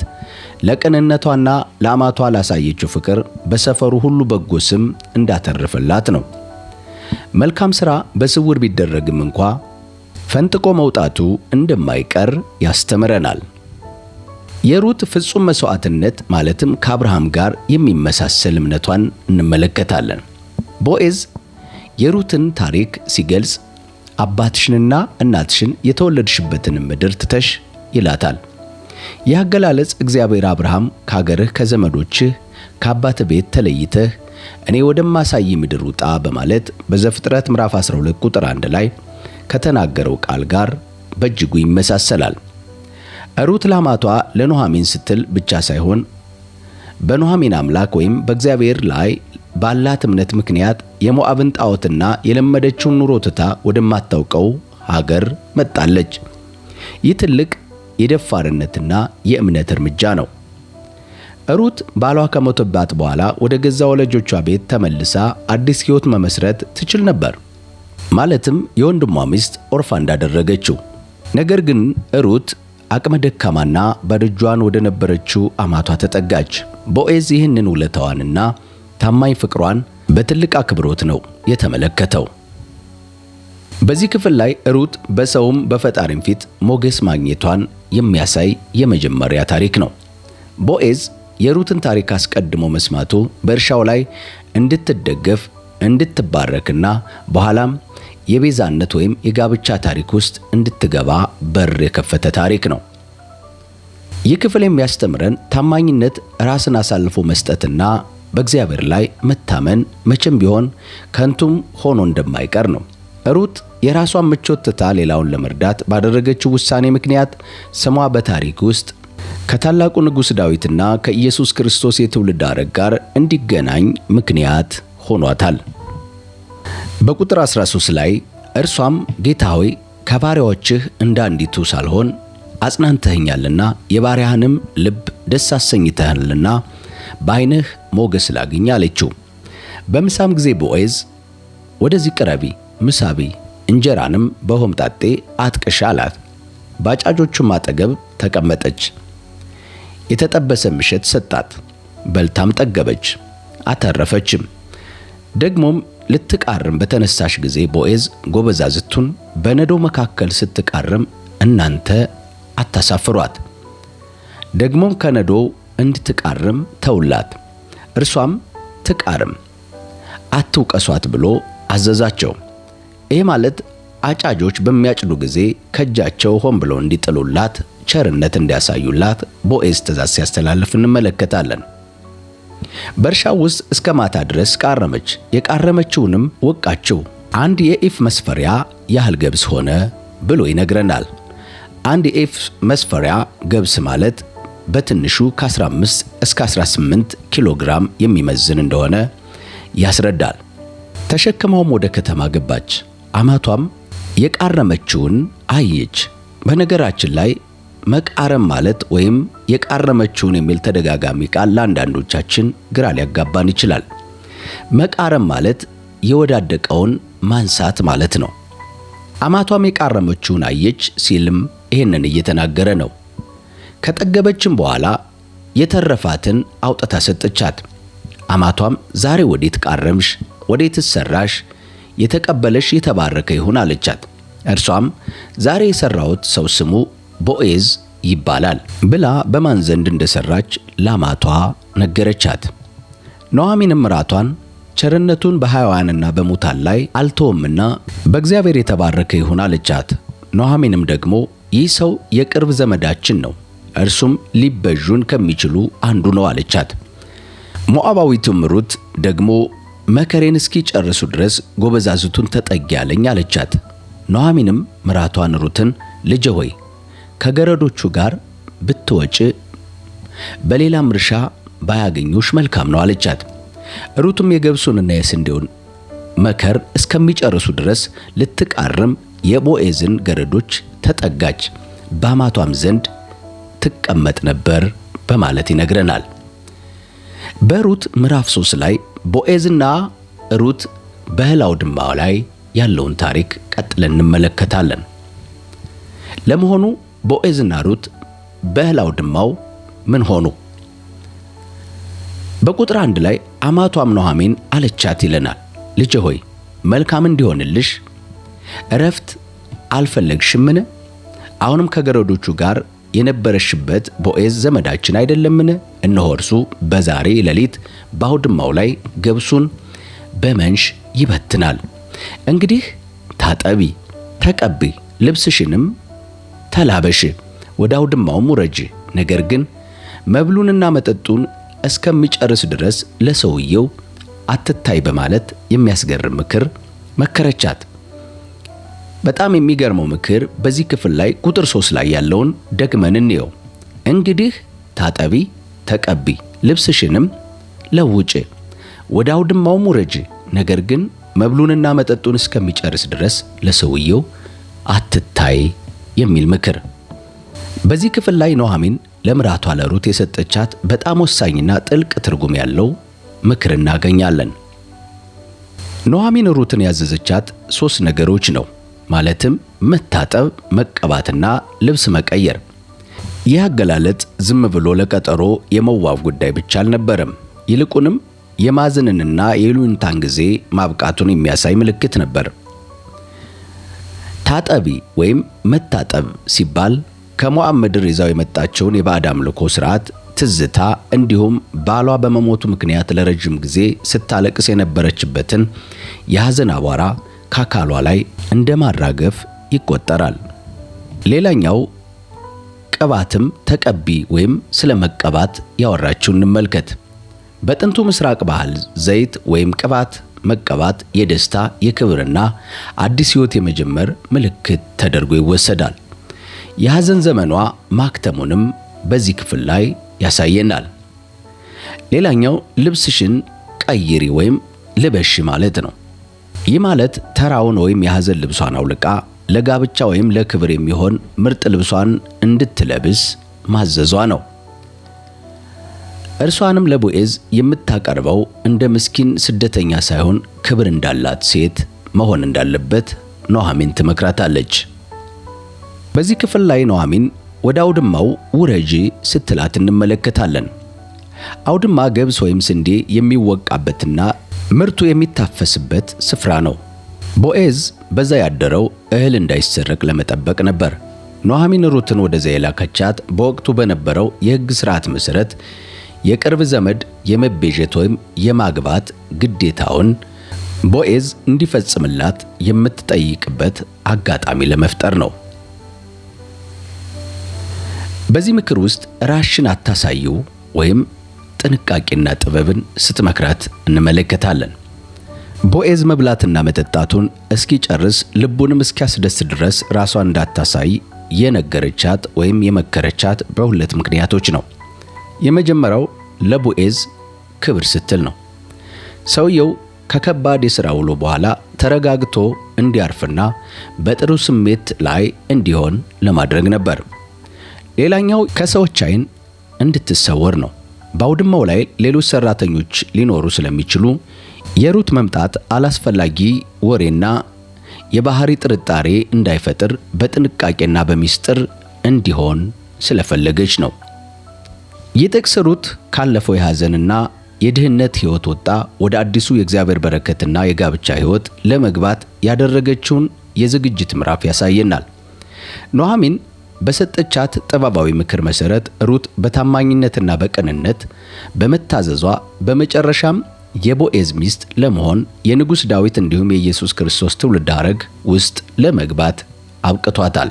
ለቅንነቷና ለአማቷ ላሳየችው ፍቅር በሰፈሩ ሁሉ በጎ ስም እንዳተረፈላት ነው። መልካም ሥራ በስውር ቢደረግም እንኳ ፈንጥቆ መውጣቱ እንደማይቀር ያስተምረናል። የሩት ፍጹም መስዋዕትነት ማለትም ከአብርሃም ጋር የሚመሳሰል እምነቷን እንመለከታለን። ቦዔዝ የሩትን ታሪክ ሲገልጽ አባትሽንና እናትሽን የተወለድሽበትን ምድር ትተሽ ይላታል። ይህ አገላለጽ እግዚአብሔር አብርሃም ከአገርህ ከዘመዶችህ ከአባትህ ቤት ተለይተህ እኔ ወደማሳይ ምድር ውጣ በማለት በዘፍጥረት ምዕራፍ 12 ቁጥር 1 ላይ ከተናገረው ቃል ጋር በእጅጉ ይመሳሰላል። ሩት ለአማቷ ለኑኃሚን ስትል ብቻ ሳይሆን በኑኃሚን አምላክ ወይም በእግዚአብሔር ላይ ባላት እምነት ምክንያት የሞዓብን ጣዖትና የለመደችውን ኑሮ ትታ ወደማታውቀው ሀገር መጣለች። ይህ ትልቅ የደፋርነትና የእምነት እርምጃ ነው። ሩት ባሏ ከሞተባት በኋላ ወደ ገዛ ወላጆቿ ቤት ተመልሳ አዲስ ሕይወት መመስረት ትችል ነበር፣ ማለትም የወንድሟ ሚስት ኦርፋ እንዳደረገችው። ነገር ግን ሩት አቅመ ደካማና በደጇን ወደ ነበረችው አማቷ ተጠጋች። ቦዔዝ ይህንን ውለታዋንና ታማኝ ፍቅሯን በትልቅ አክብሮት ነው የተመለከተው። በዚህ ክፍል ላይ ሩት በሰውም በፈጣሪም ፊት ሞገስ ማግኘቷን የሚያሳይ የመጀመሪያ ታሪክ ነው። ቦዔዝ የሩትን ታሪክ አስቀድሞ መስማቱ በእርሻው ላይ እንድትደገፍ እንድትባረክና በኋላም የቤዛነት ወይም የጋብቻ ታሪክ ውስጥ እንድትገባ በር የከፈተ ታሪክ ነው። ይህ ክፍል የሚያስተምረን ታማኝነት፣ ራስን አሳልፎ መስጠትና በእግዚአብሔር ላይ መታመን መቼም ቢሆን ከንቱም ሆኖ እንደማይቀር ነው። ሩት የራሷን ምቾት ትታ ሌላውን ለመርዳት ባደረገችው ውሳኔ ምክንያት ስሟ በታሪክ ውስጥ ከታላቁ ንጉሥ ዳዊትና ከኢየሱስ ክርስቶስ የትውልድ ሐረግ ጋር እንዲገናኝ ምክንያት ሆኗታል። በቁጥር 13 ላይ እርሷም ጌታ ሆይ ከባሪያዎችህ እንዳንዲቱ ሳልሆን አጽናንተኸኛልና የባሪያህንም ልብ ደስ አሰኝተሃልና በዓይንህ ሞገስ ላግኝ አለችው። በምሳም ጊዜ ቦዔዝ ወደዚህ ቅረቢ፣ ምሳቢ፣ እንጀራንም በሆምጣጤ አጥቅሻ አላት። በአጫጆቹም አጠገብ ተቀመጠች። የተጠበሰ ምሸት ሰጣት፣ በልታም ጠገበች አተረፈችም። ደግሞም ልትቃርም በተነሳሽ ጊዜ ቦዔዝ ጎበዛዝቱን በነዶ መካከል ስትቃርም እናንተ አታሳፍሯት፣ ደግሞም ከነዶ እንድትቃርም ተውላት፣ እርሷም ትቃርም፣ አትውቀሷት ብሎ አዘዛቸው። ይህ ማለት አጫጆች በሚያጭዱ ጊዜ ከእጃቸው ሆን ብለው እንዲጥሉላት፣ ቸርነት እንዲያሳዩላት ቦዔዝ ትእዛዝ ሲያስተላልፍ እንመለከታለን። በእርሻው ውስጥ እስከ ማታ ድረስ ቃረመች። የቃረመችውንም ወቃችው፣ 1 የኢፍ መስፈሪያ ያህል ገብስ ሆነ ብሎ ይነግረናል። 1 የኢፍ መስፈሪያ ገብስ ማለት በትንሹ ከ15 እስከ 18 ኪሎ ግራም የሚመዝን እንደሆነ ያስረዳል። ተሸክማውም ወደ ከተማ ገባች። አማቷም የቃረመችውን አየች። በነገራችን ላይ መቃረም ማለት ወይም የቃረመችውን የሚል ተደጋጋሚ ቃል ለአንዳንዶቻችን ግራ ሊያጋባን ይችላል። መቃረም ማለት የወዳደቀውን ማንሳት ማለት ነው። አማቷም የቃረመችውን አየች ሲልም ይህንን እየተናገረ ነው። ከጠገበችም በኋላ የተረፋትን አውጥታ ሰጠቻት። አማቷም ዛሬ ወዴት ቃረምሽ? ወዴትስ ሰራሽ? የተቀበለሽ የተባረከ ይሁን አለቻት። እርሷም ዛሬ የሰራሁት ሰው ስሙ ቦዔዝ ይባላል ብላ በማን ዘንድ እንደሰራች ላማቷ ነገረቻት። ኑኃሚንም ምራቷን ቸርነቱን በሕያዋንና በሙታን ላይ አልተወምና በእግዚአብሔር የተባረከ ይሁን አለቻት። ኑኃሚንም ደግሞ ይህ ሰው የቅርብ ዘመዳችን ነው፣ እርሱም ሊበዡን ከሚችሉ አንዱ ነው አለቻት። ሞዓባዊቱም ሩት ደግሞ መከሬን እስኪጨርሱ ድረስ ጎበዛዝቱን ተጠጊ አለኝ አለቻት። ኑኃሚንም ምራቷን ሩትን ልጄ ሆይ ከገረዶቹ ጋር ብትወጪ በሌላም እርሻ ባያገኙሽ መልካም ነው አለቻት። ሩትም የገብሱንና የስንዴውን መከር እስከሚጨርሱ ድረስ ልትቃርም የቦዔዝን ገረዶች ተጠጋች፣ በአማቷም ዘንድ ትቀመጥ ነበር በማለት ይነግረናል። በሩት ምዕራፍ 3 ላይ ቦዔዝና ሩት በእህል አውድማው ላይ ያለውን ታሪክ ቀጥለን እንመለከታለን። ለመሆኑ ቦዔዝና ሩት በእህል አውድማው ምን ሆኑ? በቁጥር 1 ላይ አማቷም ኑኃሚን አለቻት ይለናል፣ ልጄ ሆይ መልካም እንዲሆንልሽ እረፍት አልፈለግሽምን? አሁንም ከገረዶቹ ጋር የነበረሽበት ቦዔዝ ዘመዳችን አይደለምን? እነሆ እርሱ በዛሬ ሌሊት በአውድማው ላይ ገብሱን በመንሽ ይበትናል። እንግዲህ ታጠቢ፣ ተቀቢ፣ ልብስሽንም ተላበሽ፣ ወደ አውድማውም ውረጂ። ነገር ግን መብሉንና መጠጡን እስከሚጨርስ ድረስ ለሰውየው አትታይ በማለት የሚያስገርም ምክር መከረቻት። በጣም የሚገርመው ምክር በዚህ ክፍል ላይ ቁጥር 3 ላይ ያለውን ደግመን እንየው። እንግዲህ ታጠቢ፣ ተቀቢ፣ ልብስሽንም ለውጪ፣ ወደ አውድማውም ውረጂ። ነገር ግን መብሉንና መጠጡን እስከሚጨርስ ድረስ ለሰውየው አትታይ የሚል ምክር። በዚህ ክፍል ላይ ኑኃሚን ለምራቷ ለሩት የሰጠቻት በጣም ወሳኝና ጥልቅ ትርጉም ያለው ምክር እናገኛለን። ኑኃሚን ሩትን ያዘዘቻት 3 ነገሮች ነው። ማለትም መታጠብ፣ መቀባትና ልብስ መቀየር። ይህ አገላለጥ ዝም ብሎ ለቀጠሮ የመዋብ ጉዳይ ብቻ አልነበረም። ይልቁንም የማዘንንና የይሉኝታን ጊዜ ማብቃቱን የሚያሳይ ምልክት ነበር። ታጠቢ ወይም መታጠብ ሲባል ከሞዓብ ምድር ይዛው የመጣቸውን የባዕድ አምልኮ ሥርዓት ትዝታ፣ እንዲሁም ባሏ በመሞቱ ምክንያት ለረጅም ጊዜ ስታለቅስ የነበረችበትን የሐዘን አቧራ ከአካሏ ላይ እንደ ማራገፍ ይቆጠራል። ሌላኛው ቅባትም ተቀቢ ወይም ስለ መቀባት ያወራችው እንመልከት። በጥንቱ ምስራቅ ባህል ዘይት ወይም ቅባት መቀባት የደስታ የክብርና አዲስ ሕይወት የመጀመር ምልክት ተደርጎ ይወሰዳል። የሐዘን ዘመኗ ማክተሙንም በዚህ ክፍል ላይ ያሳየናል። ሌላኛው ልብስሽን ቀይሪ ወይም ልበሽ ማለት ነው። ይህ ማለት ተራውን ወይም የሐዘን ልብሷን አውልቃ ለጋብቻ ወይም ለክብር የሚሆን ምርጥ ልብሷን እንድትለብስ ማዘዟ ነው። እርሷንም ለቦዔዝ የምታቀርበው እንደ ምስኪን ስደተኛ ሳይሆን ክብር እንዳላት ሴት መሆን እንዳለበት ኑኃሚን ትመክራታለች። በዚህ ክፍል ላይ ኑኃሚን ወደ አውድማው ውረጂ ስትላት እንመለከታለን። አውድማ ገብስ ወይም ስንዴ የሚወቃበትና ምርቱ የሚታፈስበት ስፍራ ነው። ቦዔዝ በዛ ያደረው እህል እንዳይሰረቅ ለመጠበቅ ነበር። ኑኃሚን ሩትን ወደዚያ የላከቻት በወቅቱ በነበረው የሕግ ሥርዓት መሠረት የቅርብ ዘመድ የመቤዠት ወይም የማግባት ግዴታውን ቦዔዝ እንዲፈጽምላት የምትጠይቅበት አጋጣሚ ለመፍጠር ነው። በዚህ ምክር ውስጥ ራስሽን አታሳዩ ወይም ጥንቃቄና ጥበብን ስትመክራት እንመለከታለን። ቦዔዝ መብላትና መጠጣቱን እስኪጨርስ ልቡንም እስኪያስደስት ድረስ ራሷን እንዳታሳይ የነገረቻት ወይም የመከረቻት በሁለት ምክንያቶች ነው። የመጀመሪያው ለቦዔዝ ክብር ስትል ነው። ሰውየው ከከባድ የሥራ ውሎ በኋላ ተረጋግቶ እንዲያርፍና በጥሩ ስሜት ላይ እንዲሆን ለማድረግ ነበር። ሌላኛው ከሰዎች ዓይን እንድትሰወር ነው። በአውድማው ላይ ሌሎች ሰራተኞች ሊኖሩ ስለሚችሉ የሩት መምጣት አላስፈላጊ ወሬና የባህሪ ጥርጣሬ እንዳይፈጥር በጥንቃቄና በሚስጥር እንዲሆን ስለፈለገች ነው። ይህ ጥቅስ ሩት ካለፈው የሐዘንና የድህነት ሕይወት ወጣ ወደ አዲሱ የእግዚአብሔር በረከትና የጋብቻ ሕይወት ለመግባት ያደረገችውን የዝግጅት ምዕራፍ ያሳየናል። ኑኃሚን በሰጠቻት ጥበባዊ ምክር መሠረት ሩት በታማኝነትና በቅንነት በመታዘዟ በመጨረሻም የቦዔዝ ሚስት ለመሆን የንጉሥ ዳዊት እንዲሁም የኢየሱስ ክርስቶስ ትውልድ ሐረግ ውስጥ ለመግባት አብቅቷታል።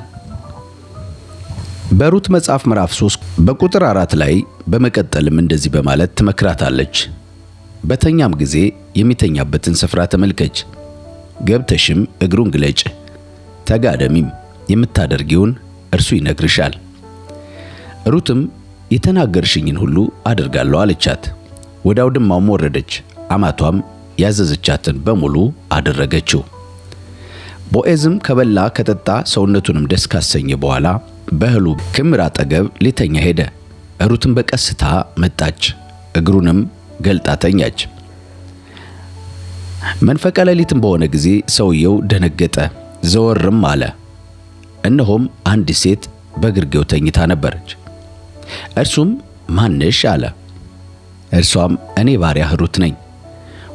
በሩት መጽሐፍ ምዕራፍ 3 በቁጥር 4 ላይ በመቀጠልም እንደዚህ በማለት ትመክራታለች። በተኛም ጊዜ የሚተኛበትን ስፍራ ተመልከች፣ ገብተሽም እግሩን ግለጭ፣ ተጋደሚም፣ የምታደርጊውን እርሱ ይነግርሻል። ሩትም የተናገርሽኝን ሁሉ አድርጋለሁ አለቻት። ወደ አውድማውም ወረደች፣ አማቷም ያዘዘቻትን በሙሉ አደረገችው። ቦዔዝም ከበላ ከጠጣ ሰውነቱንም ደስ ካሰኘ በኋላ በእህሉ ክምር አጠገብ ሊተኛ ሄደ። ሩትም በቀስታ መጣች፣ እግሩንም ገልጣ ተኛች። መንፈቀ ሌሊትም በሆነ ጊዜ ሰውየው ደነገጠ፣ ዘወርም አለ። እነሆም አንዲት ሴት በግርጌው ተኝታ ነበረች። እርሱም ማንሽ አለ። እርሷም እኔ ባሪያህ ሩት ነኝ፣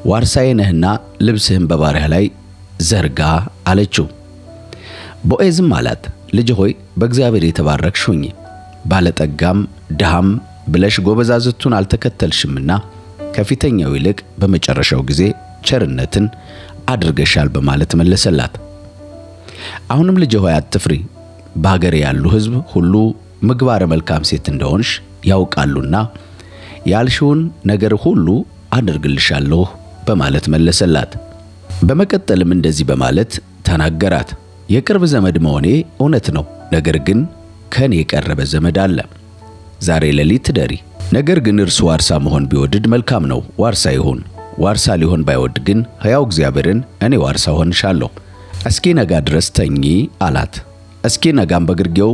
ዋርሳዬ ነህና ልብስህን በባሪያህ ላይ ዘርጋ አለችው። ቦዔዝም አላት፣ ልጅ ሆይ በእግዚአብሔር የተባረክሽ ሁኚ፣ ባለጠጋም ድሃም ብለሽ ጎበዛዝቱን አልተከተልሽምና ከፊተኛው ይልቅ በመጨረሻው ጊዜ ቸርነትን አድርገሻል በማለት መለሰላት። አሁንም ልጅ ሆይ አትፍሪ፣ በአገሬ ያሉ ሕዝብ ሁሉ ምግባረ መልካም ሴት እንደሆንሽ ያውቃሉና ያልሽውን ነገር ሁሉ አድርግልሻለሁ በማለት መለሰላት። በመቀጠልም እንደዚህ በማለት ተናገራት፣ የቅርብ ዘመድ መሆኔ እውነት ነው፣ ነገር ግን ከኔ የቀረበ ዘመድ አለ። ዛሬ ሌሊት ትደሪ። ነገር ግን እርሱ ዋርሳ መሆን ቢወድድ መልካም ነው፣ ዋርሳ ይሁን። ዋርሳ ሊሆን ባይወድ ግን ሕያው እግዚአብሔርን እኔ ዋርሳ ሆንሻለሁ። እስኪ ነጋ ድረስ ተኚ አላት። እስኪ ነጋም በግርጌው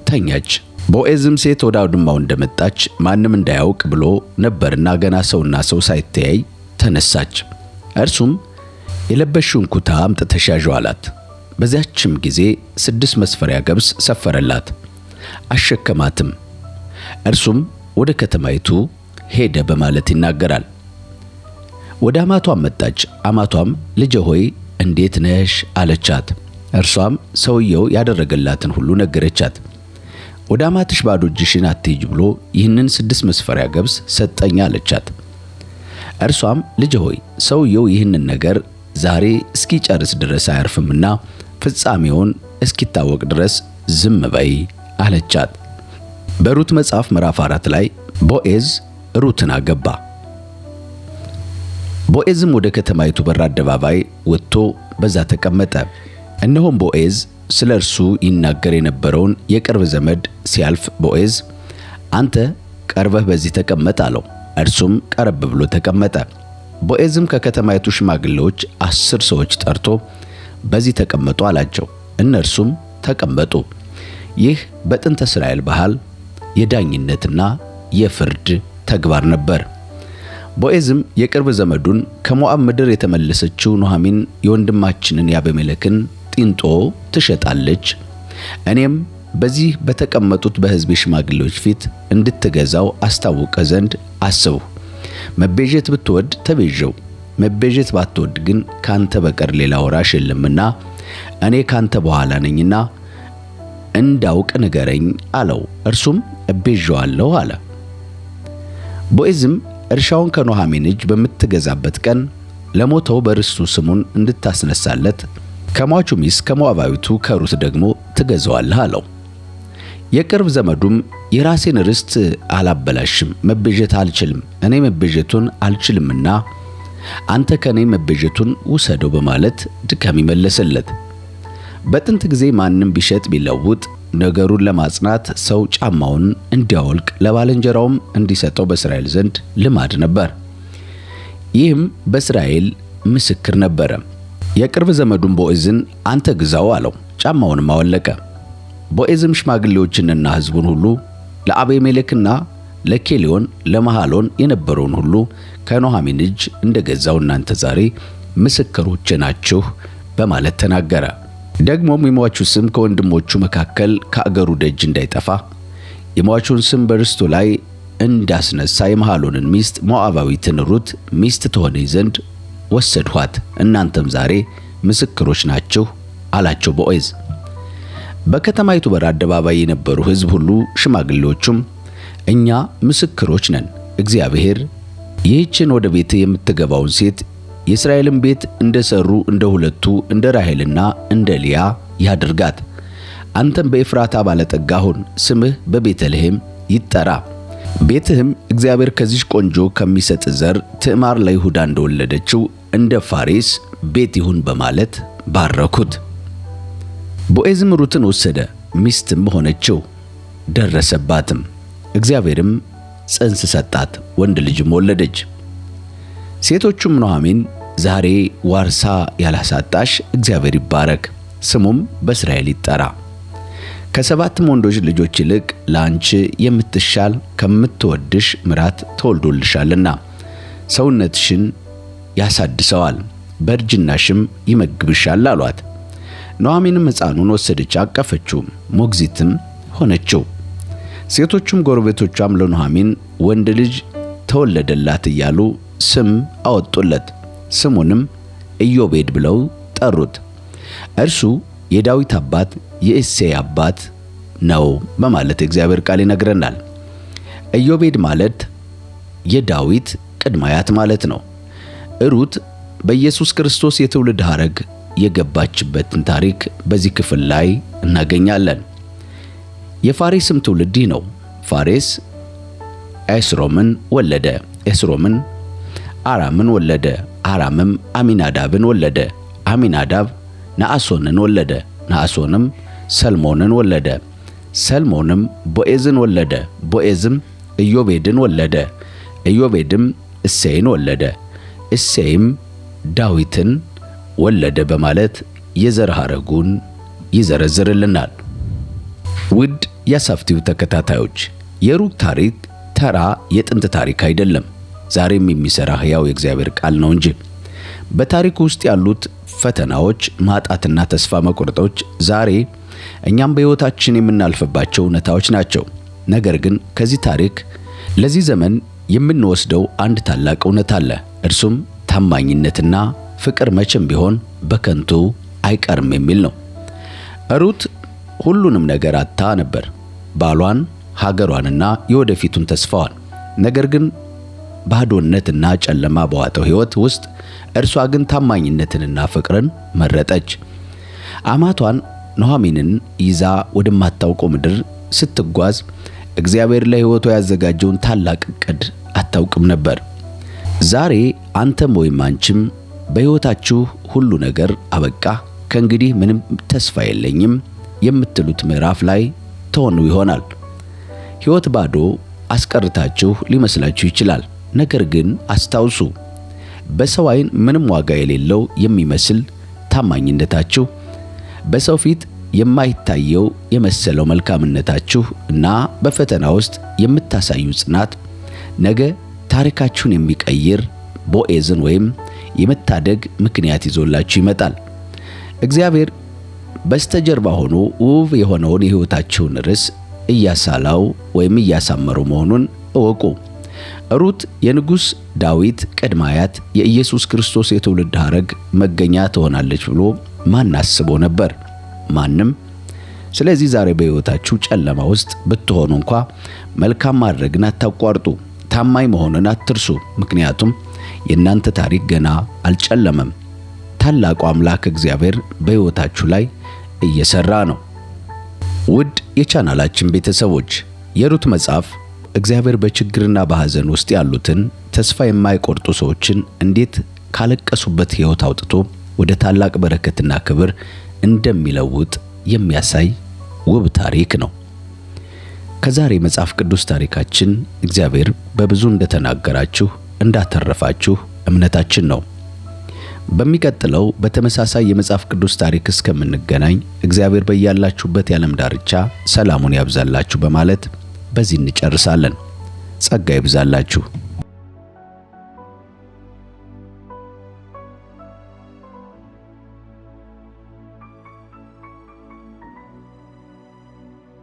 ተኛች። ቦዔዝም ሴት ወደ አውድማው እንደመጣች ማንም እንዳያውቅ ብሎ ነበርና ገና ሰውና ሰው ሳይተያይ ተነሳች። እርሱም የለበሽውን ኩታ አምጥተሽ ያዢው አላት። በዚያችም ጊዜ 6 መስፈሪያ ገብስ ሰፈረላት፣ አሸከማትም። እርሱም ወደ ከተማይቱ ሄደ በማለት ይናገራል። ወደ አማቷም መጣች። አማቷም ልጄ ሆይ እንዴት ነሽ አለቻት። እርሷም ሰውየው ያደረገላትን ሁሉ ነገረቻት። ወደ አማትሽ ባዶ እጅሽን አትሂጂ ብሎ ይህንን 6 መስፈሪያ ገብስ ሰጠኝ አለቻት። እርሷም ልጄ ሆይ ሰውየው ይህንን ነገር ዛሬ እስኪጨርስ ድረስ አያርፍምና ፍጻሜውን እስኪታወቅ ድረስ ዝም በይ አለቻት። በሩት መጽሐፍ ምዕራፍ 4 ላይ ቦዔዝ ሩትን አገባ። ቦዔዝም ወደ ከተማይቱ በር አደባባይ ወጥቶ በዛ ተቀመጠ። እነሆም ቦዔዝ ስለ እርሱ ይናገር የነበረውን የቅርብ ዘመድ ሲያልፍ ቦዔዝ አንተ ቀርበህ በዚህ ተቀመጥ አለው። እርሱም ቀረብ ብሎ ተቀመጠ። ቦዔዝም ከከተማይቱ ሽማግሌዎች 10 ሰዎች ጠርቶ በዚህ ተቀመጡ አላቸው። እነርሱም ተቀመጡ። ይህ በጥንተ እስራኤል ባህል የዳኝነትና የፍርድ ተግባር ነበር። ቦዔዝም የቅርብ ዘመዱን ከሞዓብ ምድር የተመለሰችው ኑኃሚን የወንድማችንን የአቤሜሌክን ጢንጦ ትሸጣለች፣ እኔም በዚህ በተቀመጡት በሕዝቤ ሽማግሌዎች ፊት እንድትገዛው አስታውቀ ዘንድ አስብሁ። መቤዠት ብትወድ ተቤዠው፣ መቤዠት ባትወድ ግን ካንተ በቀር ሌላ ወራሽ የለምና እኔ ካንተ በኋላ ነኝና እንዳውቅ ንገረኝ አለው። እርሱም እቤዠዋለሁ አለ። ቦዔዝም እርሻውን ከኑኃሚን እጅ በምትገዛበት ቀን ለሞተው በርስቱ ስሙን እንድታስነሳለት ከሟቹ ሚስት ከሞዓባዊቱ ከሩት ደግሞ ትገዛዋለህ አለው። የቅርብ ዘመዱም የራሴን ርስት አላበላሽም፣ መቤዠት አልችልም፣ እኔ መቤዠቱን አልችልምና አንተ ከኔ መቤዠቱን ውሰደው በማለት ድጋሚ መለሰለት። በጥንት ጊዜ ማንም ቢሸጥ ቢለውጥ ነገሩን ለማጽናት ሰው ጫማውን እንዲያወልቅ ለባልንጀራውም እንዲሰጠው በእስራኤል ዘንድ ልማድ ነበር። ይህም በእስራኤል ምስክር ነበረ። የቅርብ ዘመዱን ቦዔዝን አንተ ግዛው አለው። ጫማውንም አወለቀ። ቦዔዝም ሽማግሌዎችንና ሕዝቡን ሁሉ ለአቤሜሌክና ለኬሊዮን ለመሐሎን የነበረውን ሁሉ ከኑኃሚን እጅ እንደገዛው እናንተ ዛሬ ምስክሮች ናችሁ በማለት ተናገረ። ደግሞም የሟቹ ስም ከወንድሞቹ መካከል ከአገሩ ደጅ እንዳይጠፋ የሟቹን ስም በርስቱ ላይ እንዳስነሳ የመሐሎንን ሚስት ሞዓባዊትን ሩት ሚስት ትሆነኝ ዘንድ ወሰድኋት፣ እናንተም ዛሬ ምስክሮች ናችሁ አላቸው ቦዔዝ። በከተማይቱ በር አደባባይ የነበሩ ሕዝብ ሁሉ ሽማግሌዎቹም እኛ ምስክሮች ነን፣ እግዚአብሔር ይህችን ወደ ቤት የምትገባውን ሴት የእስራኤልን ቤት እንደሰሩ እንደ ሁለቱ እንደ ራሔልና እንደ ልያ ያድርጋት። አንተም በኤፍራታ ባለጠጋ ሁን፣ ስምህ በቤተልሔም ይጠራ፣ ቤትህም እግዚአብሔር ከዚህ ቆንጆ ከሚሰጥ ዘር ትዕማር ለይሁዳ እንደወለደችው እንደ ፋሬስ ቤት ይሁን በማለት ባረኩት። ቦዔዝም ሩትን ወሰደ፣ ሚስትም ሆነችው፣ ደረሰባትም። እግዚአብሔርም ጽንስ ሰጣት፣ ወንድ ልጅም ወለደች። ሴቶቹም ኑኃሚን ዛሬ ዋርሳ ያላሳጣሽ እግዚአብሔር ይባረክ፣ ስሙም በእስራኤል ይጠራ፣ ከ7 ወንዶች ልጆች ይልቅ ለአንቺ የምትሻል ከምትወድሽ ምራት ተወልዶልሻልና ሰውነትሽን ያሳድሰዋል፣ በእርጅናሽም ይመግብሻል አሏት። ኑኃሚንም ሕፃኑን ወሰደች፣ አቀፈችው፣ ሞግዚትም ሆነችው። ሴቶቹም ጎረቤቶቿም ለኑኃሚን ወንድ ልጅ ተወለደላት እያሉ ስም አወጡለት። ስሙንም ኢዮቤድ ብለው ጠሩት። እርሱ የዳዊት አባት የእሴይ አባት ነው በማለት እግዚአብሔር ቃል ይነግረናል። ኢዮቤድ ማለት የዳዊት ቅድመ አያት ማለት ነው። ሩት በኢየሱስ ክርስቶስ የትውልድ ሐረግ የገባችበትን ታሪክ በዚህ ክፍል ላይ እናገኛለን። የፋሬስም ትውልድ ነው። ፋሬስ ኤስሮምን ወለደ። ኤስሮምን አራምን ወለደ። አራምም አሚናዳብን ወለደ። አሚናዳብ ነአሶንን ወለደ። ነአሶንም ሰልሞንን ወለደ። ሰልሞንም ቦዔዝን ወለደ። ቦዔዝም ኢዮቤድን ወለደ። ኢዮቤድም እሴይን ወለደ። እሴይም ዳዊትን ወለደ በማለት የዘር ሐረጉን ይዘረዝርልናል። ውድ የአሳፍቲው ተከታታዮች የሩት ታሪክ ተራ የጥንት ታሪክ አይደለም፣ ዛሬም የሚሰራ ሕያው የእግዚአብሔር ቃል ነው እንጂ። በታሪኩ ውስጥ ያሉት ፈተናዎች፣ ማጣትና ተስፋ መቁረጦች ዛሬ እኛም በሕይወታችን የምናልፍባቸው እውነታዎች ናቸው። ነገር ግን ከዚህ ታሪክ ለዚህ ዘመን የምንወስደው አንድ ታላቅ እውነት አለ። እርሱም ታማኝነትና ፍቅር መቼም ቢሆን በከንቱ አይቀርም የሚል ነው። ሩት ሁሉንም ነገር አጥታ ነበር፣ ባሏን፣ ሀገሯንና የወደፊቱን ተስፋዋን። ነገር ግን ባዶነትና ጨለማ በዋጠው ሕይወት ውስጥ እርሷ ግን ታማኝነትንና ፍቅርን መረጠች። አማቷን ኑኃሚንን ይዛ ወደማታውቀው ምድር ስትጓዝ እግዚአብሔር ለሕይወቷ ያዘጋጀውን ታላቅ ዕቅድ አታውቅም ነበር። ዛሬ አንተም ወይም አንቺም በሕይወታችሁ ሁሉ ነገር አበቃ፣ ከእንግዲህ ምንም ተስፋ የለኝም የምትሉት ምዕራፍ ላይ ትሆኑ ይሆናል። ሕይወት ባዶ አስቀርታችሁ ሊመስላችሁ ይችላል። ነገር ግን አስታውሱ፣ በሰው ዓይን ምንም ዋጋ የሌለው የሚመስል ታማኝነታችሁ፣ በሰው ፊት የማይታየው የመሰለው መልካምነታችሁ እና በፈተና ውስጥ የምታሳዩ ጽናት ነገ ታሪካችሁን የሚቀይር ቦዔዝን ወይም የመታደግ ምክንያት ይዞላችሁ ይመጣል። እግዚአብሔር በስተጀርባ ሆኖ ውብ የሆነውን የሕይወታችሁን ርዕስ እያሳላው ወይም እያሳመረው መሆኑን እወቁ። ሩት የንጉሥ ዳዊት ቅድመ አያት የኢየሱስ ክርስቶስ የትውልድ ሐረግ መገኛ ትሆናለች ብሎ ማን አስቦ ነበር? ማንም። ስለዚህ ዛሬ በሕይወታችሁ ጨለማ ውስጥ ብትሆኑ እንኳ መልካም ማድረግን አታቋርጡ፣ ታማኝ መሆንን አትርሱ። ምክንያቱም የእናንተ ታሪክ ገና አልጨለመም። ታላቁ አምላክ እግዚአብሔር በሕይወታችሁ ላይ እየሰራ ነው። ውድ የቻናላችን ቤተሰቦች የሩት መጽሐፍ እግዚአብሔር በችግርና በሐዘን ውስጥ ያሉትን ተስፋ የማይቆርጡ ሰዎችን እንዴት ካለቀሱበት ሕይወት አውጥቶ ወደ ታላቅ በረከትና ክብር እንደሚለውጥ የሚያሳይ ውብ ታሪክ ነው። ከዛሬ መጽሐፍ ቅዱስ ታሪካችን እግዚአብሔር በብዙ እንደተናገራችሁ እንዳተረፋችሁ እምነታችን ነው። በሚቀጥለው በተመሳሳይ የመጽሐፍ ቅዱስ ታሪክ እስከምንገናኝ እግዚአብሔር በያላችሁበት የዓለም ዳርቻ ሰላሙን ያብዛላችሁ በማለት በዚህ እንጨርሳለን። ጸጋ ይብዛላችሁ።